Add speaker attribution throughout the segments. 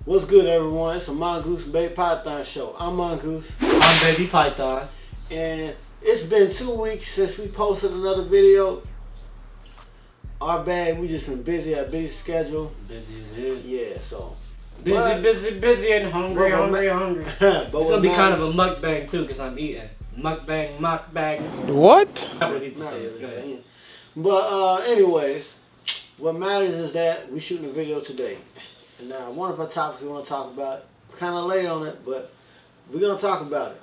Speaker 1: What's good, everyone? It's a Mongoose and Baby Python show. I'm Mongoose.
Speaker 2: I'm Baby Python.
Speaker 1: And it's been 2 weeks since we posted another video. Our bad, we just been busy, a busy schedule.
Speaker 2: Busy as it.
Speaker 1: Yeah, so.
Speaker 2: Busy and hungry.
Speaker 1: But
Speaker 2: It's gonna be kind of a mukbang too, because I'm eating. Mukbang.
Speaker 3: What?
Speaker 1: But anyways, what matters is that we're shooting a video today. And now, one of our topics we want to talk about, kind of late on it, but we're going to talk about it.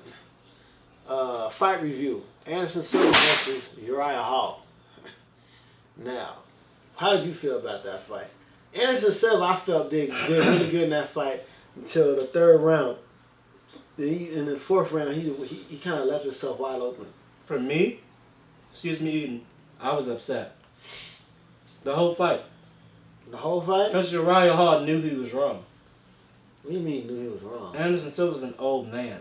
Speaker 1: Fight review. Anderson Silva versus Uriah Hall. Now, how did you feel about that fight? Anderson Silva, I felt did really good in that fight until the third round. In the fourth round, he kind of left himself wide open.
Speaker 2: For me, I was upset. The whole fight.
Speaker 1: The whole fight?
Speaker 2: Because Uriah Hall knew he was wrong.
Speaker 1: What do you mean knew he was wrong?
Speaker 2: Anderson Silva's an old man.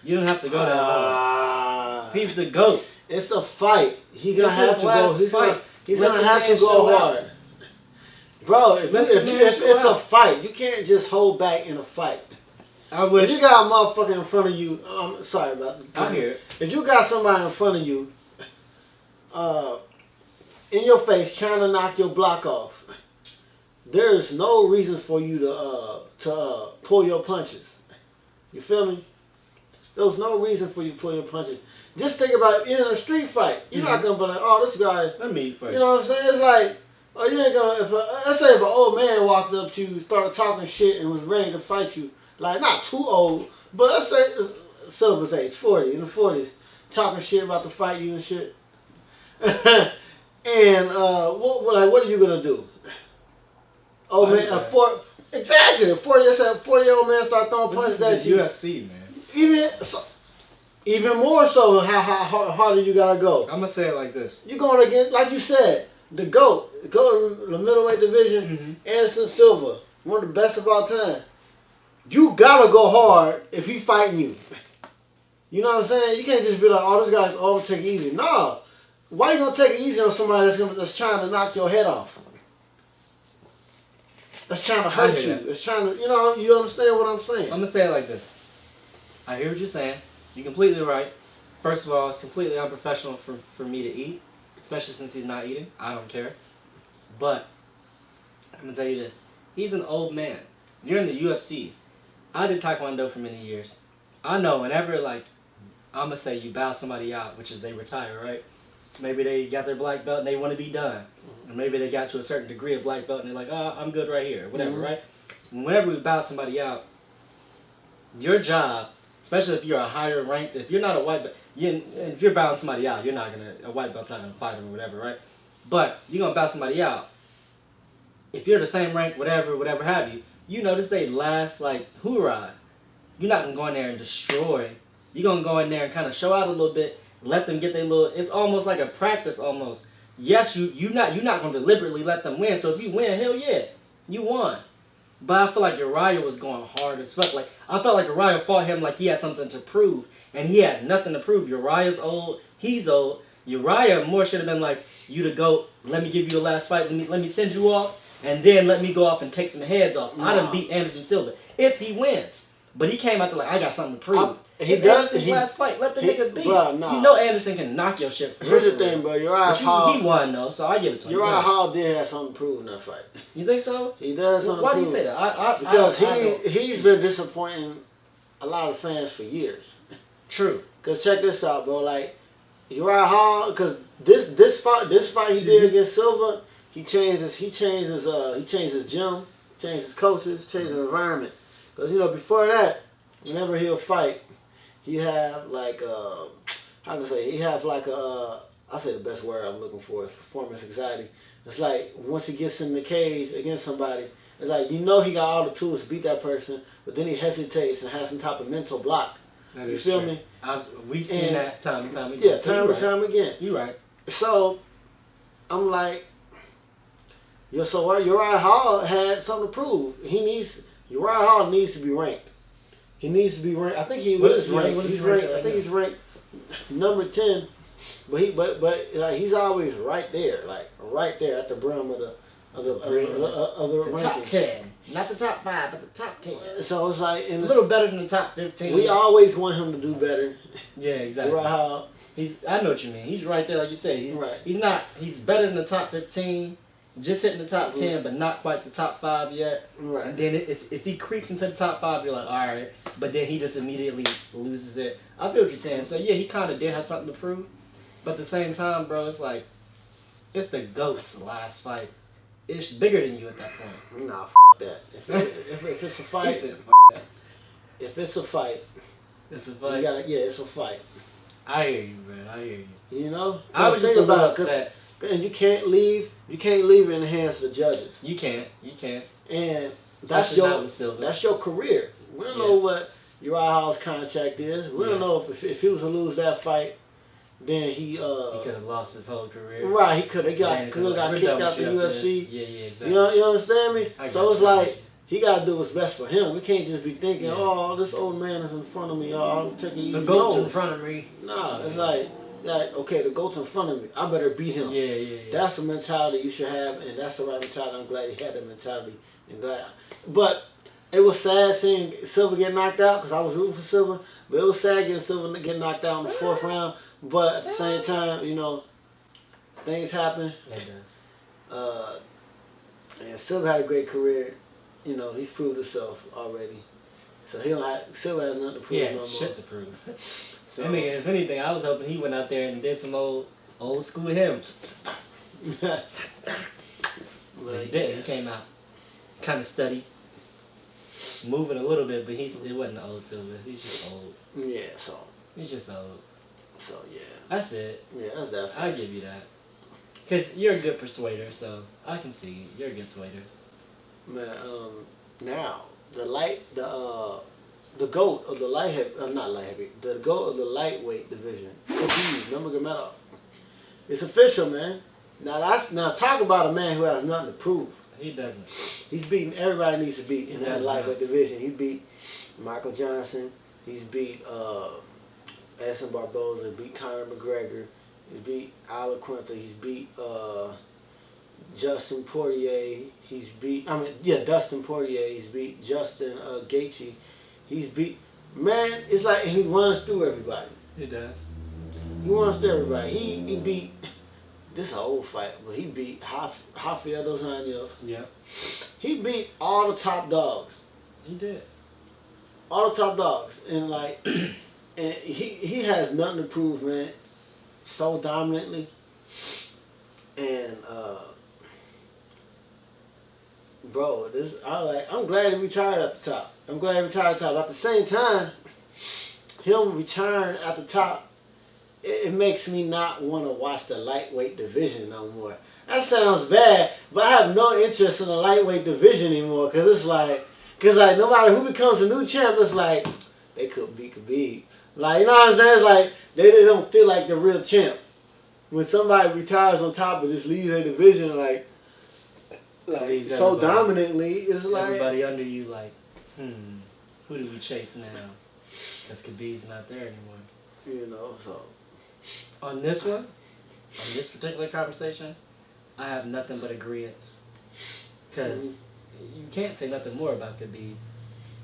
Speaker 2: You don't have to go that hard. He's the GOAT.
Speaker 1: It's a fight. He's gonna have to go. He's gonna have to
Speaker 2: man
Speaker 1: go
Speaker 2: show
Speaker 1: hard.
Speaker 2: out.
Speaker 1: Bro, if it's
Speaker 2: show
Speaker 1: a fight, you can't just hold back in a fight.
Speaker 2: I wish.
Speaker 1: If you got a motherfucker in front of you, I'm sorry about that.
Speaker 2: I hear it.
Speaker 1: If you got somebody in front of you, in your face, trying to knock your block off, there's no reason for you to pull your punches. You feel me? There's no reason for you to pull your punches. Just think about it in a street fight. You're not gonna be like, oh, this guy.
Speaker 2: Let me eat first.
Speaker 1: You know what I'm saying? It's like, oh, you ain't gonna. Let's say if an old man walked up to you, started talking shit, and was ready to fight you, like not too old, but let's say Silver's age, 40, in the 40s, talking shit about to fight you and shit. And what are you gonna do? Oh man, exactly. A 40-year-old man start throwing punches at you.
Speaker 2: UFC, man.
Speaker 1: Even more so, how harder you gotta go.
Speaker 2: I'm gonna say it like this.
Speaker 1: You're going against, like you said, the GOAT, the middleweight division, Anderson Silva, one of the best of all time. You gotta go hard if he fighting you. You know what I'm saying? You can't just be like, oh, this guy's always take it easy. No. Why you gonna take it easy on somebody that's trying to knock your head off? That's trying to hurt you. It's trying to, you understand what I'm saying?
Speaker 2: I'm gonna say it like this. I hear what you're saying. You're completely right. First of all, it's completely unprofessional for me to eat, especially since he's not eating. I don't care. But I'm gonna tell you this. He's an old man. You're in the UFC. I did Taekwondo for many years. I know whenever, like, I'm gonna say you bow somebody out, which is they retire, right? Maybe they got their black belt and they want to be done. Or maybe they got to a certain degree of black belt and they're like, oh, I'm good right here, whatever, right? And whenever we bow somebody out, your job, especially if you're a higher ranked, if you're not a white belt, if you're bowing somebody out, a white belt's not going to fight them or whatever, right? But you're going to bow somebody out. If you're the same rank, whatever have you, you notice they last like hoorah. You're not going to go in there and destroy. You're going to go in there and kind of show out a little bit, let them get their little, it's almost like a practice almost. Yes, you're not going to deliberately let them win. So if you win, hell yeah, you won. But I feel like Uriah was going hard as fuck. Like, I felt like Uriah fought him like he had something to prove. And he had nothing to prove. Uriah's old. He's old. Uriah more should have been like, you the GOAT. Let me give you the last fight. Let me send you off. And then let me go off and take some heads off. I done beat Anderson Silva. If he wins. But he came out there like, I got something to prove. Anderson's last fight. Let the nigga beat. You know Anderson can knock your shit.
Speaker 1: Here's the thing, bro. Uriah Hall.
Speaker 2: He won though, so I give it to him.
Speaker 1: Uriah Hall did have something to prove in that fight.
Speaker 2: You think so?
Speaker 1: He does something to prove.
Speaker 2: Why do you say that?
Speaker 1: Because he's been disappointing a lot of fans for years.
Speaker 2: True.
Speaker 1: Cause check this out, bro. Like Uriah Hall, cause this fight he did against Silva, he changed his gym, changed his coaches, changed his environment. Cause before that, whenever he'll fight, he have like I say the best word I'm looking for is performance anxiety. It's like once he gets in the cage against somebody, it's like he got all the tools to beat that person, but then he hesitates and has some type of mental block. You feel me?
Speaker 2: We've seen that time and time again.
Speaker 1: Yeah, time again.
Speaker 2: You're right.
Speaker 1: So I'm like, Uriah Hall had something to prove. Uriah Hall needs to be ranked. He needs to be ranked. I think he is ranked. He's ranked. I think he's ranked number 10. But he's always right there at the brim of the
Speaker 2: top
Speaker 1: rankings.
Speaker 2: 10. Not the top 5, but the top 10.
Speaker 1: So it's like
Speaker 2: A little better than the top 15.
Speaker 1: We always want him to do better.
Speaker 2: Yeah, exactly.
Speaker 1: Uriah Hall.
Speaker 2: I know what you mean. He's right there, like you say.
Speaker 1: Right.
Speaker 2: He's better than the top 15, just hitting the top 10, but not quite the top 5 yet.
Speaker 1: Right.
Speaker 2: And then if he creeps into the top 5, you're like, all right. But then he just immediately loses it. I feel what you're saying. So yeah, he kind of did have something to prove. But at the same time, bro, it's like, it's the GOAT's last fight. It's bigger than you at that point.
Speaker 1: Nah, that. If it's a fight, if it's a fight,
Speaker 2: it's a fight.
Speaker 1: It's a fight.
Speaker 2: I hear you, bro. I hear you.
Speaker 1: You know,
Speaker 2: I was just a little upset.
Speaker 1: And you can't leave it in the hands of the judges.
Speaker 2: You can't.
Speaker 1: And that's your career. We don't know what Uriah Hall's contract is. We don't know if he was to lose that fight, then he
Speaker 2: could have lost his whole career.
Speaker 1: Right, he could have got kicked out the UFC.
Speaker 2: Yeah, exactly.
Speaker 1: You understand me? So it's like he got to do what's best for him. We can't just be thinking, oh, this old man is in front of me. Oh, I'm taking
Speaker 2: the GOAT's in front of me.
Speaker 1: Nah, it's like okay, the GOAT's in front of me. I better beat him.
Speaker 2: Yeah.
Speaker 1: That's the mentality you should have, and that's the right mentality. I'm glad he had that mentality. But it was sad seeing Silva get knocked out because I was rooting for Silva. But it was sad getting Silva get knocked out in the 4th round. But at the same time, things happen.
Speaker 2: It does.
Speaker 1: And Silva had a great career. He's proved himself already. So Silva has nothing to prove no more.
Speaker 2: Shit to prove. So, I mean, if anything, I was hoping he went out there and did some old school hymns. But he didn't. He came out kind of steady, moving a little bit, but it wasn't the old Silva. He's just old.
Speaker 1: Yeah, so.
Speaker 2: He's just old.
Speaker 1: So, yeah.
Speaker 2: That's it.
Speaker 1: Yeah, that's that.
Speaker 2: I'll give you that. Because you're a good persuader, so I can see you're a good persuader.
Speaker 1: Man, now, the GOAT of the the GOAT of the lightweight division, Khabib Nurmagomedov. It's official, man. Now talk about a man who has nothing to prove.
Speaker 2: He doesn't.
Speaker 1: He's beating everybody needs to beat in that lightweight division. He beat Michael Johnson. He's beat Edson Barboza. Beat Conor McGregor. He beat Alaquinta. He's beat Justin Poirier. Dustin Poirier. He's beat Justin Gaethje. He's beat, man, it's like he runs through everybody.
Speaker 2: He does.
Speaker 1: He runs through everybody. He beat, this is an old fight, but he beat Rafael dos Anjos.
Speaker 2: Yeah.
Speaker 1: He beat all the top dogs.
Speaker 2: He did.
Speaker 1: All the top dogs. And and he has nothing to prove, man. So dominantly. And, bro, I'm glad he retired at the top. I'm glad he retired at the top. At the same time, him retiring at the top, it makes me not want to watch the lightweight division no more. That sounds bad, but I have no interest in the lightweight division anymore because no matter who becomes a new champ, it's like they could beat Khabib. Like, you know what I'm saying? It's like they don't feel like the real champ. When somebody retires on top but just leaves their division, like so dominantly, it's like
Speaker 2: everybody under you, like, who do we chase now? Because Khabib's not there anymore.
Speaker 1: So
Speaker 2: on this particular conversation, I have nothing but agreeance. Because you can't say nothing more about Khabib.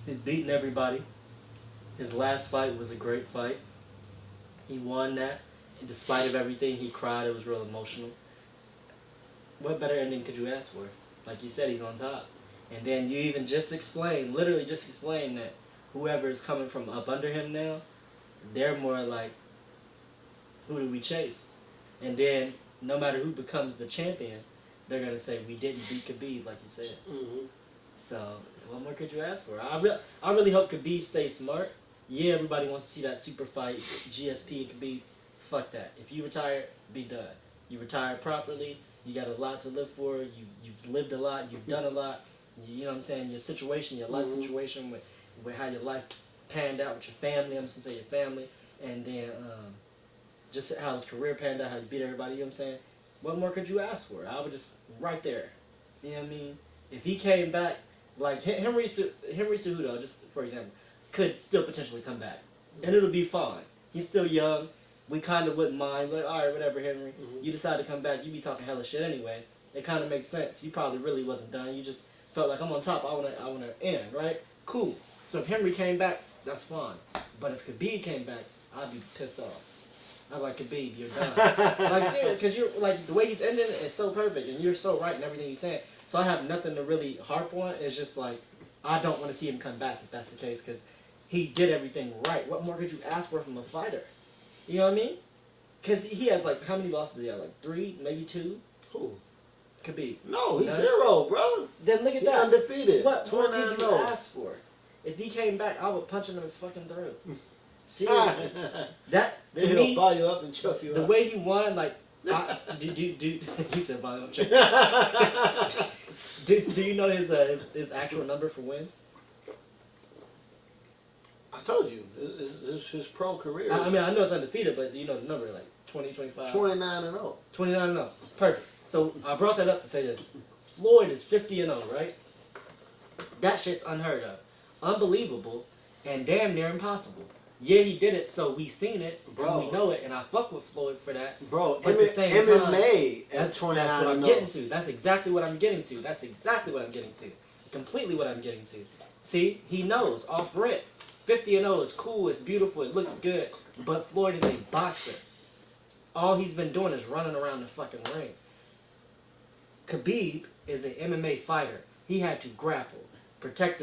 Speaker 2: He's beaten everybody. His last fight was a great fight. He won that. And despite of everything, he cried. It was real emotional. What better ending could you ask for? Like you said, he's on top. And then you even literally just explained that whoever is coming from up under him now, they're more like, who do we chase? And then no matter who becomes the champion, they're going to say, we didn't beat Khabib, like you said.
Speaker 1: Mm-hmm.
Speaker 2: So what more could you ask for? I really hope Khabib stays smart. Yeah, everybody wants to see that super fight, GSP and Khabib. Fuck that. If you retire, be done. You retire properly. You got a lot to live for. You've lived a lot. You've done a lot. You know what I'm saying? Your situation, your life situation, with how your life panned out with your family. I'm just gonna say your family, and then just how his career panned out, how you beat everybody. You know what I'm saying? What more could you ask for? I would just right there. You know what I mean? If he came back, like Henry Cejudo, just for example, could still potentially come back, and it'll be fine. He's still young. We kind of wouldn't mind. Like, all right, whatever, Henry. You decide to come back. You be talking hella shit anyway. It kind of makes sense. You probably really wasn't done. You just felt like I'm on top. I wanna end, right? Cool. So if Henry came back, that's fine. But if Khabib came back, I'd be pissed off. I'm like, Khabib, you're done. Like, seriously, because you're, like, the way he's ending it is so perfect, and you're so right in everything he's saying. So I have nothing to really harp on. It's just, like, I don't want to see him come back if that's the case, because he did everything right. What more could you ask for from a fighter? You know what I mean? Because he has, like, how many losses did he have? Like, 3, maybe 2?
Speaker 1: Who?
Speaker 2: Khabib.
Speaker 1: No, he's
Speaker 2: None?
Speaker 1: 0, bro.
Speaker 2: Then look at
Speaker 1: He
Speaker 2: that.
Speaker 1: undefeated.
Speaker 2: What more could you
Speaker 1: 29-0.
Speaker 2: ask for? If he came back, I would punch him in his fucking throat. Seriously. That, to
Speaker 1: Then
Speaker 2: me,
Speaker 1: he'll ball you up and choke you
Speaker 2: the
Speaker 1: up.
Speaker 2: way he won, like, he said ball you up, choke you up. Do you know his actual number for wins?
Speaker 1: I told you, it's his pro career.
Speaker 2: I mean, I know it's undefeated, but you know the number, like 20, 25?
Speaker 1: 29-0.
Speaker 2: 29-0. Perfect. So I brought that up to say this. Floyd is 50-0, right? That shit's unheard of. Unbelievable and damn near impossible. Yeah, he did it, so we seen it,
Speaker 1: Bro.
Speaker 2: and we know it, and I fuck with Floyd for that.
Speaker 1: Bro,
Speaker 2: But at the same time,
Speaker 1: MMA at
Speaker 2: That's
Speaker 1: 29-0.
Speaker 2: what I'm getting to. That's exactly what I'm getting to. That's exactly what I'm getting to. Completely what I'm getting to. See, he knows off rip. 50-0 is cool, it's beautiful, it looks good, but Floyd is a boxer. All he's been doing is running around the fucking ring. Khabib is an MMA fighter. He had to grapple, protect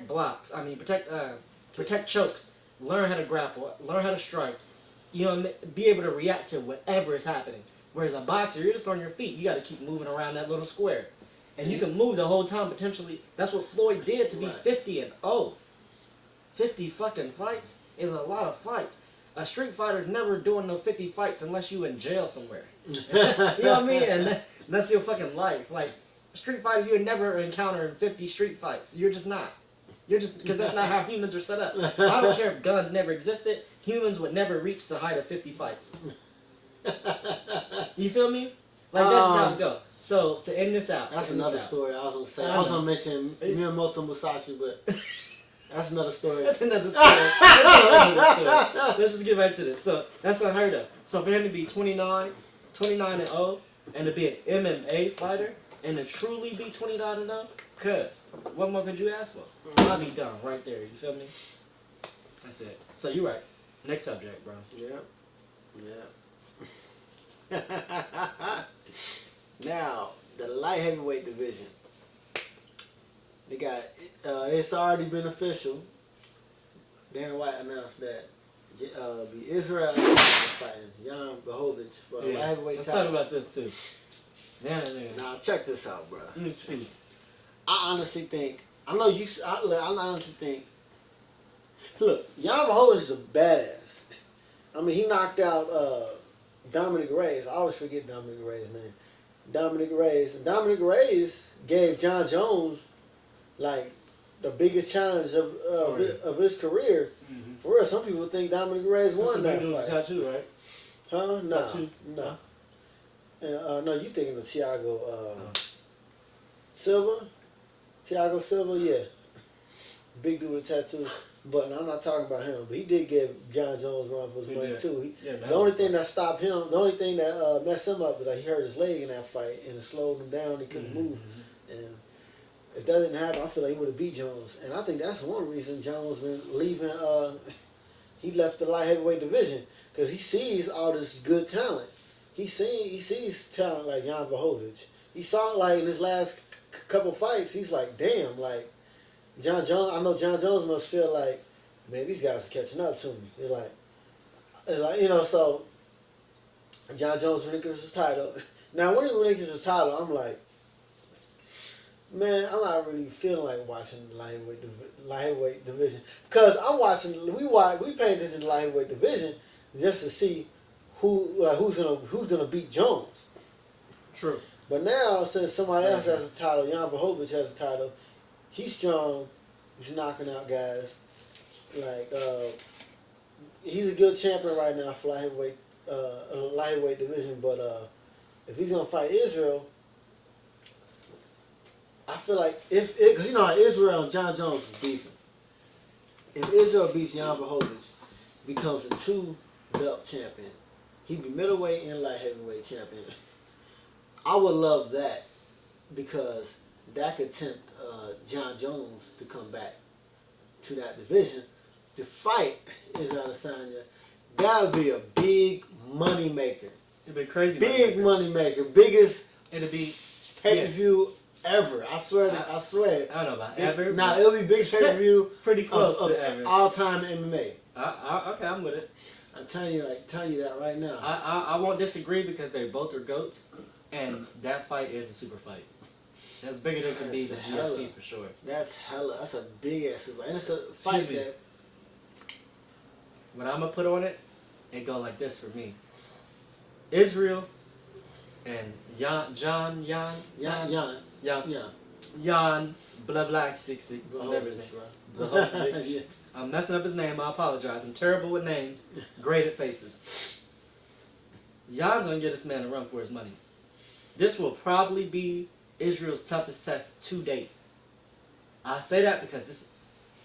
Speaker 2: blocks. I mean, protect chokes. Learn how to grapple. Learn how to strike. You know, be able to react to whatever is happening. Whereas a boxer, you're just on your feet. You got to keep moving around that little square, and you can move the whole time potentially. That's what Floyd did to be 50-0. 50 fucking fights is a lot of fights. A street fighter's never doing no 50 fights unless you in jail somewhere. You know what I mean? And that's your fucking life. Like, a street fighter, you're never encountering 50 street fights. You're just not. You're just, because that's not how humans are set up. I don't care if guns never existed, humans would never reach the height of 50 fights. You feel me? Like, that's just how it go. So, to end this out.
Speaker 1: That's another story I was going to say. I was going to mention Miyamoto Musashi, but that's another story.
Speaker 2: That's another story. That's another story. Let's just get back to this. So, that's unheard of. So, for him to be 29-0, and to be an MMA fighter, and to truly be 29-0, cuz, what more could you ask for? I'll be done right there, you feel me? That's it. So, you're right. Next subject, bro.
Speaker 1: Yeah. Now, the light heavyweight division. They got, it's already been official. Dana White announced that the Israel Adesanya fighting Jan Blachowicz for the light heavyweight
Speaker 2: Let's
Speaker 1: title.
Speaker 2: talk about this too.
Speaker 1: Now, check this out, bro.
Speaker 2: Mm-hmm.
Speaker 1: I honestly think, I honestly think, look, Jan Blachowicz is a badass. I mean, he knocked out Dominic Reyes. I always forget Dominic Reyes' name. Dominic Reyes gave John Jones, like, the biggest challenge of his career. Mm-hmm. For real, some people think Dominic Reyes won that fight.
Speaker 2: Tattoo, right?
Speaker 1: Huh? No.
Speaker 2: Tattoo.
Speaker 1: No. No, you thinking of Thiago Silva? Thiago Silva, yeah. Big dude with tattoos. But no, I'm not talking about him. But he did give John Jones run for his money too. The only thing that stopped him, the only thing that messed him up was that he hurt his leg in that fight and it slowed him down. He couldn't move. And if that didn't happen, I feel like he would have beat Jones. And I think that's one reason Jones been leaving. He left the light heavyweight division because he sees all this good talent. He sees talent like Jan Blachowicz. He saw it like in his last couple fights. He's like, damn, like John Jones. I know John Jones must feel like, man, these guys are catching up to me. They're like, you know. So John Jones relinquished his title. Now when he relinquished his title, I'm like, man, I'm not really feeling like watching the light heavyweight division because I'm watching. We pay attention to the light heavyweight division just to see who's gonna beat Jones.
Speaker 2: True.
Speaker 1: But now since somebody else has a title, Jan Blachowicz has a title. He's strong. He's knocking out guys. Like he's a good champion right now for light heavyweight division. But if he's gonna fight Israel, I feel like because you know how Israel and John Jones is beefing. If Israel beats Jan Blachowicz, becomes a 2-belt champion. He'd be middleweight and light heavyweight champion. I would love that because that could tempt John Jones to come back to that division to fight Israel Adesanya. That would be a big money maker.
Speaker 2: It'd be crazy.
Speaker 1: Big money maker. Biggest
Speaker 2: It'd be
Speaker 1: pay-per-view ever. I swear. I swear.
Speaker 2: I don't know about ever.
Speaker 1: Nah, it'll be biggest pay-per-view
Speaker 2: pretty close
Speaker 1: of
Speaker 2: to ever.
Speaker 1: all time in MMA.
Speaker 2: Okay, I'm with it.
Speaker 1: I'm telling you that right now.
Speaker 2: I won't disagree because they both are GOATs, and that fight is a super fight. That's bigger than Khabib and GSP for sure.
Speaker 1: That's a big ass fight. And it's a fight that.
Speaker 2: When I'm gonna put on it, it go like this for me. Israel and Jan Blachowicz, whatever his name. Blachowicz.
Speaker 1: Yeah.
Speaker 2: I'm messing up his name. I apologize. I'm terrible with names. Great at faces. Jan's gonna get this man a run for his money. This will probably be Israel's toughest test to date. I say that because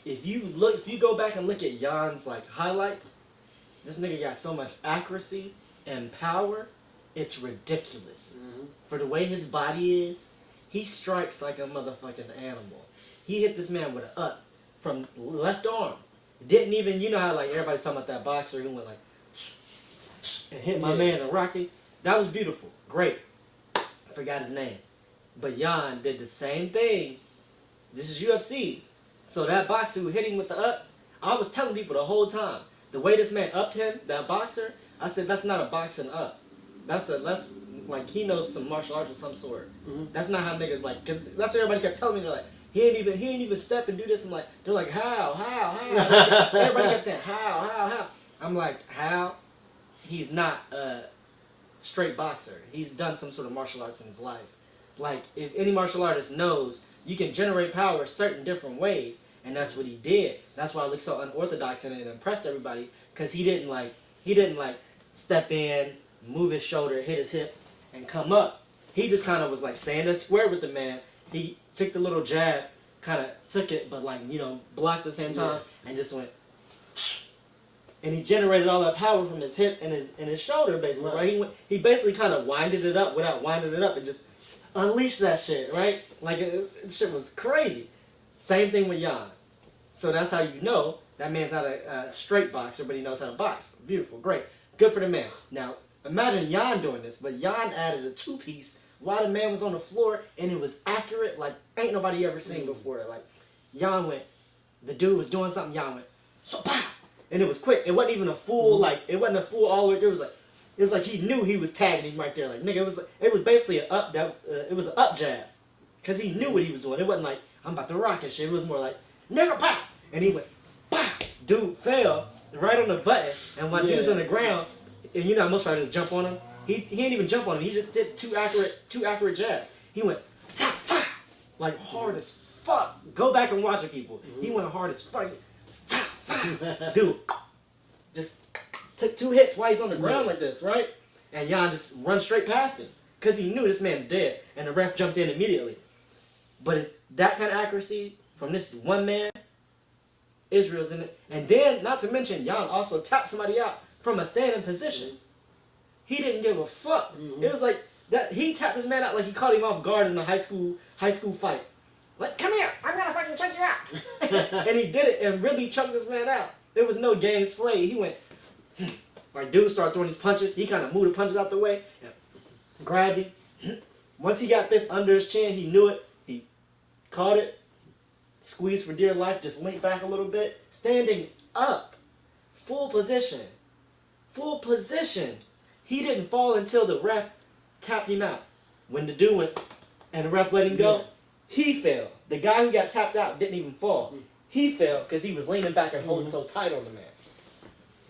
Speaker 2: if you go back and look at Jan's like highlights, this nigga got so much accuracy and power, it's ridiculous.
Speaker 1: Mm-hmm.
Speaker 2: For the way his body is, he strikes like a motherfucking animal. He hit this man with an up from left arm. Didn't even, you know how like everybody's talking about that boxer who went like and hit my man in Rocky? That was beautiful. Great. I forgot his name. But Jan did the same thing. This is UFC. So that boxer who hit him with the up, I was telling people the whole time, the way this man upped him, that boxer, I said that's not a boxing up. That's like he knows some martial arts of some sort. Mm-hmm. That's not how niggas like. Cause that's what everybody kept telling me. They're like, he ain't even step and do this. I'm like, they're like, how? Like, everybody kept saying how. I'm like, how? He's not a straight boxer. He's done some sort of martial arts in his life. Like if any martial artist knows, you can generate power certain different ways, and that's what he did. That's why I looked so unorthodox and it impressed everybody, because he didn't like step in, move his shoulder, hit his hip, and come up. He just kind of was like standing square with the man. He took the little jab, kind of took it, but like, you know, blocked at the same time, and just went. And he generated all that power from his hip and his shoulder, basically, right? He basically kind of winded it up without winding it up and just unleashed that shit, right? Like, it shit was crazy. Same thing with Jan. So that's how you know that man's not a straight boxer, but he knows how to box. Beautiful, great. Good for the man. Now, imagine Jan doing this, but Jan added a two-piece while the man was on the floor, and it was accurate like ain't nobody ever seen before. Like, Jan went, the dude was doing something, Jan went, so pow! And it was quick. It wasn't even a full, like, it wasn't a full all the way through. It was like he knew he was tagging him right there. Like, nigga, it was basically it was an up jab. Because he knew what he was doing. It wasn't like, I'm about to rock and shit. It was more like, nigga, pow! And he went, pow! Dude fell right on the button. And while dude's on the ground, and you know how most fighters jump on him? He didn't even jump on him. He just did two accurate jabs. He went, ta, ta! Like, hard as fuck. Go back and watch it, people. Mm-hmm. He went hard as fuck. Ta, ta! Dude, just took two hits while he's on the ground like this, right? And Jan just run straight past him. Because he knew this man's dead. And the ref jumped in immediately. But that kind of accuracy from this one man, Israel's in it. And then, not to mention, Jan also tapped somebody out from a standing position. He didn't give a fuck. Mm-hmm. It was like that. He tapped this man out like he caught him off guard in a high school fight. Like, come here, I'm gonna fucking choke you out. And he did it and really choked this man out. There was no games played. He went, like, dude started throwing his punches. He kind of moved the punches out the way, grabbed him. Once he got this under his chin, he knew it. He caught it, squeezed for dear life, just leaned back a little bit, standing up, full position. He didn't fall until the ref tapped him out. When the dude went and the ref let him go, he fell. The guy who got tapped out didn't even fall. He fell because he was leaning back and holding so tight on the man.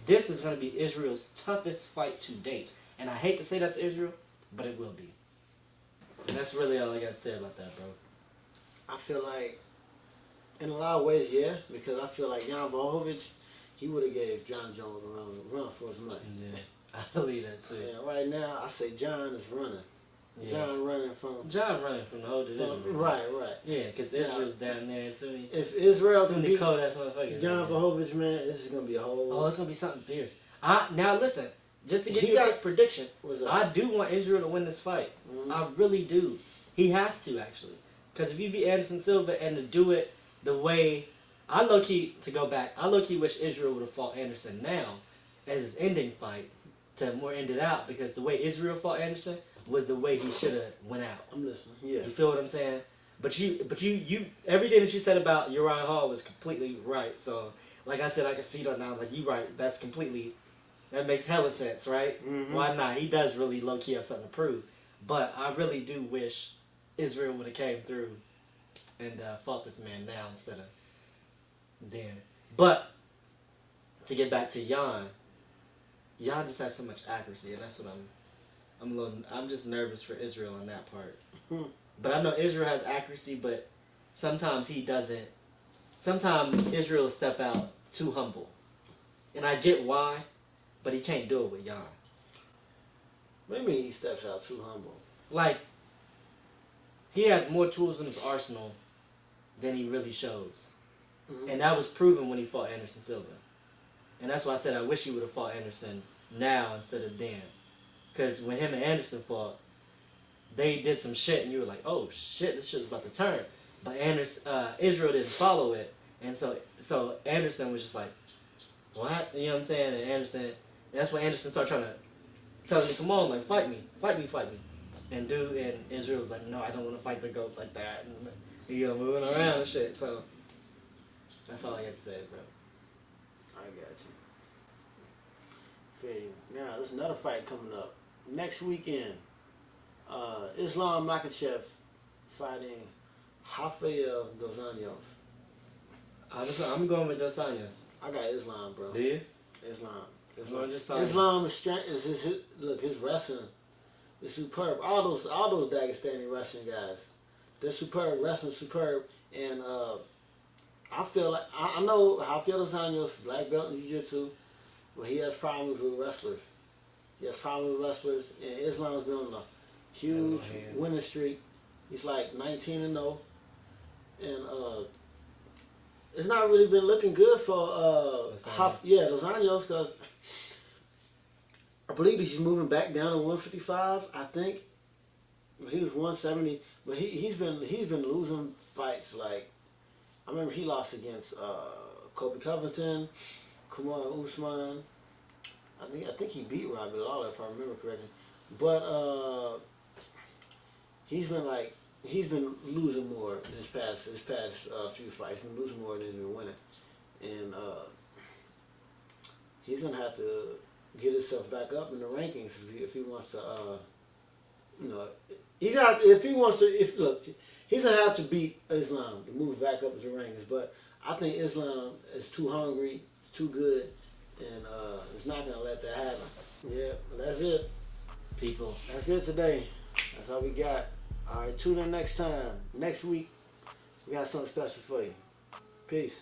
Speaker 2: This is going to be Israel's toughest fight to date. And I hate to say that to Israel, but it will be. And that's really all I got to say about that, bro.
Speaker 1: I feel like, in a lot of ways, yeah, because I feel like Jan Blachowicz, he would have gave John Jones a run for his money.
Speaker 2: Yeah, I believe that too.
Speaker 1: Yeah, right now, I say John is running.
Speaker 2: Yeah.
Speaker 1: John running from
Speaker 2: the whole division.
Speaker 1: Right.
Speaker 2: Yeah, because Israel's down there soon.
Speaker 1: If Israel can beat
Speaker 2: cold ass motherfucker,
Speaker 1: John Blachowicz, man, this is gonna be a whole.
Speaker 2: Oh, it's gonna be something fierce. Now listen, just to give you a quick prediction, I do want Israel to win this fight. Mm-hmm. I really do. He has to actually, Because if you beat Anderson Silva and to do it the way I low key wish Israel would have fought Anderson now as his ending fight to more end it out, because the way Israel fought Anderson was the way he should have went out.
Speaker 1: I'm listening. Yeah.
Speaker 2: You feel what I'm saying? But you everything that you said about Uriah Hall was completely right. So like I said, I can see that now. Like you right, that makes hella sense, right?
Speaker 1: Mm-hmm.
Speaker 2: Why not? He does really low key have something to prove. But I really do wish Israel would have came through and fought this man now instead of then. But to get back to Jan just has so much accuracy, and that's what I'm just nervous for Israel on that part.
Speaker 1: Hmm.
Speaker 2: But I know Israel has accuracy, but sometimes he doesn't. Sometimes Israel will step out too humble, and I get why, but he can't do it with Jan.
Speaker 1: Maybe he steps out too humble.
Speaker 2: Like, he has more tools in his arsenal than he really shows.
Speaker 1: Mm-hmm.
Speaker 2: And that was proven when he fought Anderson Silva. And that's why I said I wish he would have fought Anderson now instead of then. Because when him and Anderson fought, they did some shit and you were like, oh shit, this shit's about to turn. But Israel didn't follow it. And so Anderson was just like, what? You know what I'm saying? And that's when Anderson started trying to tell me, come on, like, fight me. And Israel was like, no, I don't want to fight the GOAT like that. And you know, moving around and shit. So that's all I got to say, bro.
Speaker 1: I got you. Okay, now there's another fight coming up next weekend. Israel Adesanya fighting Khabib Officially.
Speaker 2: I'm going with Dos Anjos.
Speaker 1: I got Islam, bro.
Speaker 2: Do you?
Speaker 1: Islam is strength. His wrestling is superb. All those Dagestani wrestling guys, they're superb. Wrestling superb, and I feel like I know Khabib Officially, black belt in jiu-jitsu, but he has problems with wrestlers. And Islam's been on a huge winning streak. He's like 19-0, and it's not really been looking good for Dos Anjos, because I believe he's moving back down to 155. I think he was 170, but he's been losing fights. Like, I remember he lost against Kobe Covington, Kumar Usman. I think he beat Robbie Lawler, if I remember correctly. But he's been losing more this past few fights. He's been losing more than he's been winning, and he's gonna have to get himself back up in the rankings if he wants to. He's gonna have to beat Islam to move back up in the rankings. But I think Islam is too hungry, too good, and it's not gonna let that happen. Yeah, that's it.
Speaker 2: People.
Speaker 1: That's it today. That's all we got. All right, tune in next time. Next week, we got something special for you. Peace.